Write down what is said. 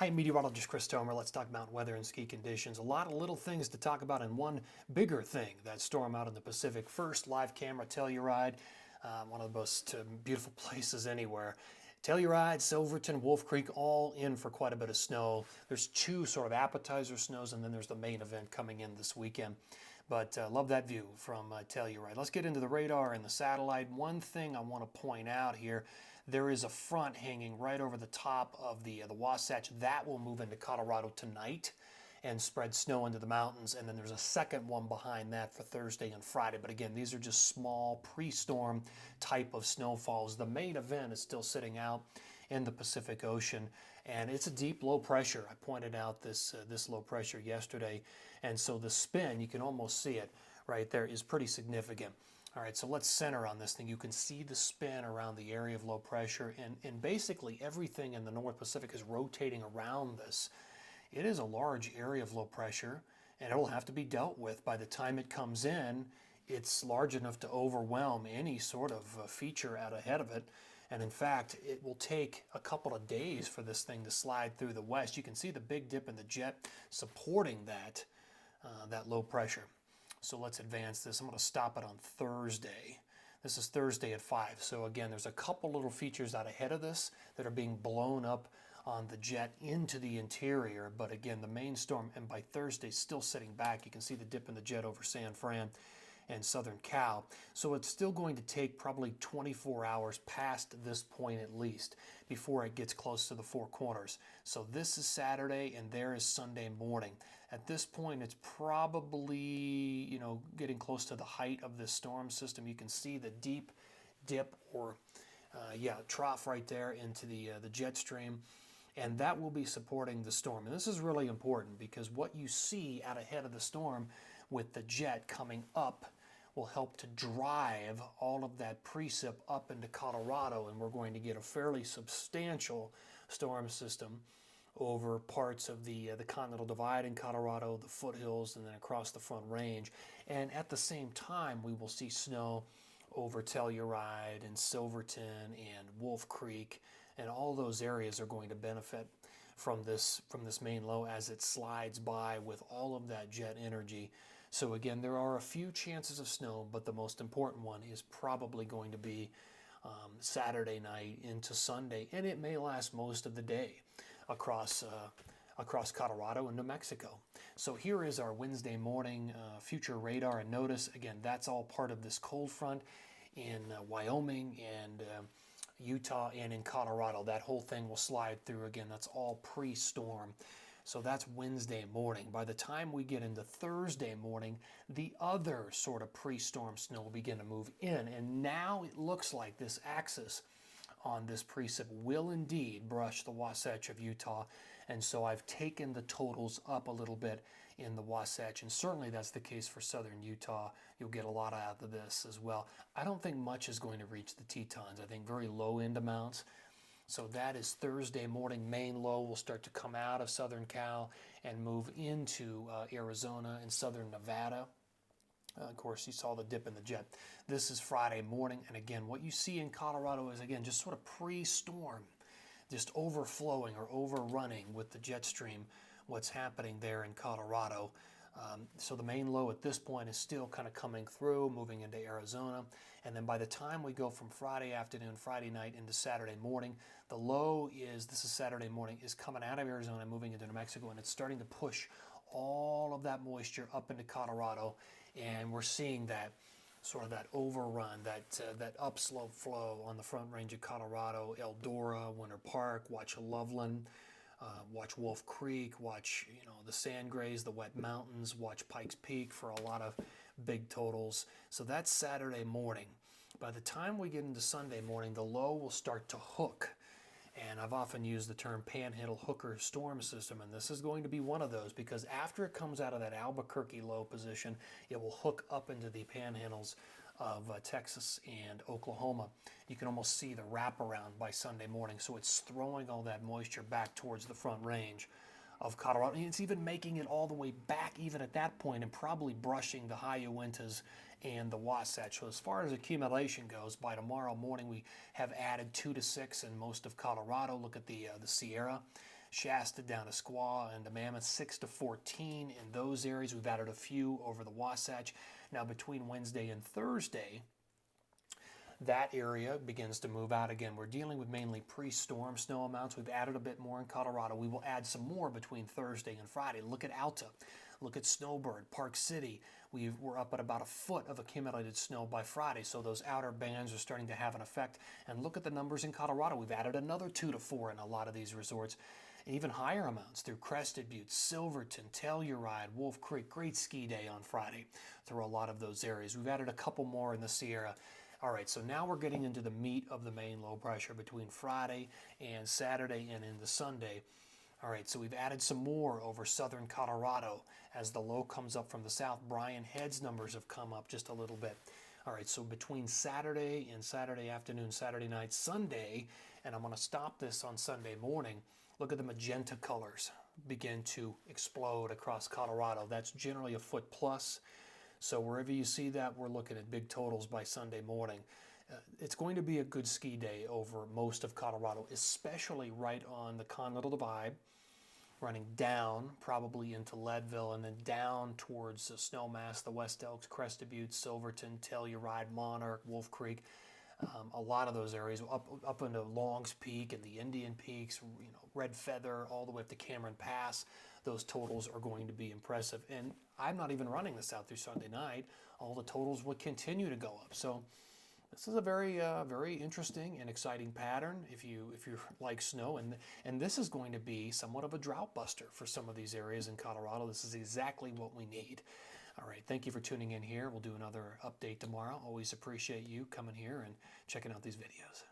Hi, Meteorologist Chris Tomer. Let's talk mountain weather and ski conditions. A lot of little things to talk about in one bigger thing, that storm out in the Pacific. First, live camera Telluride, one of the most beautiful places anywhere. Telluride, Silverton, Wolf Creek, all in for quite a bit of snow. There's two sort of appetizer snows, and then there's the main event coming in this weekend. But love that view from Telluride. Let's get into the radar and the satellite. One thing I want to point out here, there is a front hanging right over the top of the Wasatch. That will move into Colorado tonight and spread snow into the mountains. And then there's a second one behind that for Thursday and Friday. But again, these are just small pre-storm type of snowfalls. The main event is still sitting out in the Pacific Ocean, and it's a deep low pressure. I pointed out this low pressure yesterday, and so the spin, you can almost see it right there, is pretty significant. All right, so let's center on this thing. You can see the spin around the area of low pressure, and basically everything in the North Pacific is rotating around this. It is a large area of low pressure, and it'll have to be dealt with. By the time it comes in, it's large enough to overwhelm any sort of feature out ahead of it. And in fact, it will take a couple of days for this thing to slide through the west. You can see the big dip in the jet supporting that low pressure. So let's advance this. I'm going to stop it on Thursday. This is Thursday at 5. So again, there's a couple little features out ahead of this that are being blown up on the jet into the interior. But again, the main storm, and by Thursday, still sitting back. You can see the dip in the jet over San Fran and Southern Cal. So it's still going to take probably 24 hours past this point at least before it gets close to the Four Corners. So this is Saturday and there is Sunday morning. At this point, it's probably, getting close to the height of this storm system. You can see the deep dip or trough right there into the jet stream, and that will be supporting the storm. And this is really important because what you see out ahead of the storm with the jet coming up will help to drive all of that precip up into Colorado, and we're going to get a fairly substantial storm system over parts of the Continental Divide in Colorado, the foothills, and then across the Front Range. And at the same time, we will see snow over Telluride and Silverton and Wolf Creek, and all those areas are going to benefit from this main low as it slides by with all of that jet energy. So again, there are a few chances of snow, but the most important one is probably going to be Saturday night into Sunday, and it may last most of the day across Colorado and New Mexico. So here is our Wednesday morning future radar, and notice again that's all part of this cold front in Wyoming and Utah and in Colorado. That whole thing will slide through again. That's all pre-storm. So that's Wednesday morning. By the time we get into Thursday morning, the other sort of pre-storm snow will begin to move in. And now it looks like this axis on this precip will indeed brush the Wasatch of Utah. And so I've taken the totals up a little bit in the Wasatch. And certainly that's the case for southern Utah. You'll get a lot out of this as well. I don't think much is going to reach the Tetons. I think very low end amounts. So that is Thursday morning. Main low will start to come out of southern Cal and move into Arizona and southern Nevada. Of course, you saw the dip in the jet. This is Friday morning. And again, what you see in Colorado is, again, just sort of pre-storm, just overflowing or overrunning with the jet stream, what's happening there in Colorado. So the main low at this point is still kind of coming through, moving into Arizona. And then by the time we go from Friday afternoon, Friday night into Saturday morning, the low is, this is Saturday morning, is coming out of Arizona, moving into New Mexico, and it's starting to push all of that moisture up into Colorado. And we're seeing that sort of that overrun, that upslope flow on the Front Range of Colorado, Eldora, Winter Park, watch Loveland, watch Wolf Creek, watch the Sand Grays, the Wet Mountains, watch Pikes Peak for a lot of big totals. So that's Saturday morning. By the time we get into Sunday morning, the low will start to hook. And I've often used the term panhandle hooker storm system, and this is going to be one of those because after it comes out of that Albuquerque low position, it will hook up into the panhandles of Texas and Oklahoma. You can almost see the wraparound by Sunday morning, so it's throwing all that moisture back towards the Front Range of Colorado. And it's even making it all the way back even at that point and probably brushing the high Uintas and the Wasatch. So as far as accumulation goes, by tomorrow morning we have added 2 to 6 in most of Colorado. Look at the Sierra Shasta down to Squaw and to Mammoth, 6 to 14 in those areas. We've added a few over the Wasatch. Now between Wednesday and Thursday, that area begins to move out again. We're dealing with mainly pre-storm snow amounts. We've added a bit more in Colorado. We will add some more between Thursday and Friday. Look at Alta. Look at Snowbird, Park City. We're up at about a foot of accumulated snow by Friday, so those outer bands are starting to have an effect. And look at the numbers in Colorado. We've added another 2 to 4 in a lot of these resorts. Even higher amounts through Crested Butte, Silverton, Telluride, Wolf Creek. Great ski day on Friday through a lot of those areas. We've added a couple more in the Sierra. All right, so now we're getting into the meat of the main low pressure between Friday and Saturday and into Sunday. All right, so we've added some more over southern Colorado as the low comes up from the south. Brian Head's numbers have come up just a little bit. All right, so between Saturday and Saturday afternoon, Saturday night, Sunday, and I'm going to stop this on Sunday morning, look at the magenta colors begin to explode across Colorado. That's generally a foot plus. So wherever you see that, we're looking at big totals by Sunday morning. It's going to be a good ski day over most of Colorado, especially right on the Continental Divide, running down probably into Leadville and then down towards Snowmass, the West Elks, Crested Butte, Silverton, Telluride, Monarch, Wolf Creek. A lot of those areas up into Longs Peak and the Indian Peaks, Red Feather, all the way up to Cameron Pass. Those totals are going to be impressive. And I'm not even running this out through Sunday night. All the totals will continue to go up. So this is a very, very interesting and exciting pattern if you like snow. And this is going to be somewhat of a drought buster for some of these areas in Colorado. This is exactly what we need. All right, thank you for tuning in here. We'll do another update tomorrow. Always appreciate you coming here and checking out these videos.